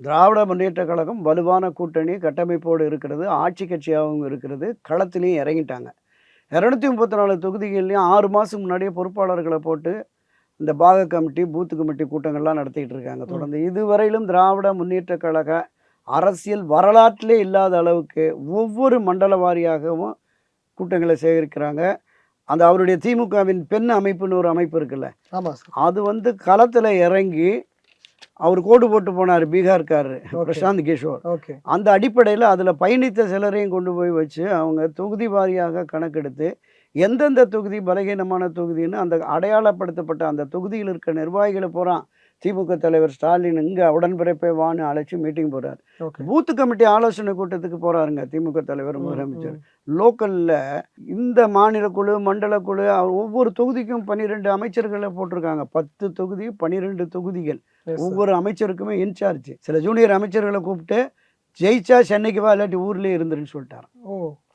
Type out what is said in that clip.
திராவிட முன்னேற்றக் கழகம் வலுவான கூட்டணி கட்டமைப்போடு இருக்கிறது. ஆட்சி கட்சியாகவும் இருக்கிறது. களத்திலயும் இறங்கிட்டாங்க. 234 தொகுதிகள்லயும் 6 மாசம் முன்னாடியே பொறுப்பாளர்கள போட்டு, இந்த பாக கமிட்டி, பூத் கமிட்டி கூட்டங்கள்லாம் நடத்திட்டு இருக்காங்க ம். தொடர்ந்து. இதுவரையிலும் திராவிட முன்னேற்றக் கழக அரசியல் வரலாற்றிலே இல்லாத அளவுக்கு ஒவ்வொரு மண்டல வாரியாகவும் கூட்டங்கள சேகரிக்கிறாங்க. அந்த அவருடைய திமுகவின் பெண் அமைப்புன்னு ஒரு அமைப்பு இருக்குல்ல, ஆமா சார். அது வந்து களத்துல இறங்கி அவரு கோடு போட்டு போனாரு பீகார்காரரு ஓகே. பிரசாந்த் கிஷோர். ஓகே. அந்த அடிப்படையில அதுல பயணித்த சிலரையும் கொண்டு போய் வச்சு, அவங்க தொகுதி வாரியாக கணக்கெடுத்து, எந்தெந்த தொகுதி பலகீனமான தொகுதின்னு அந்த அடையாளப்படுத்தப்பட்ட அந்த தொகுதியில் இருக்க நிர்வாகிகள பூரா திமுக தலைவர் ஸ்டாலின் இங்க உடன்பிறப்பே வான்னு அழைச்சு மீட்டிங் போறாரு. ஓகே. பூத் கமிட்டி ஆலோசனை கூட்டத்துக்கு போறாருங்க திமுக தலைவர், ம், முதலமைச்சர். ம். லோக்கல்ல இந்த மாநில குழு, மண்டல குழு ஒவ்வொரு தொகுதிக்கும் 12 அமைச்சர்கள போட்டிருக்காங்க. 10 தொகுதி, 12 தொகுதிகள். Yes sir. ஒவ்வொரு அமைச்சருக்குமே இன்சார்ஜ். சில ஜூனியர் அமைச்சர்கள கூப்பிட்டு, ஜெயிச்சா சென்னைக்கு வா, இல்லாட்டி ஊர்லயே இருந்துருன்னு சொல்லிட்டாராம்.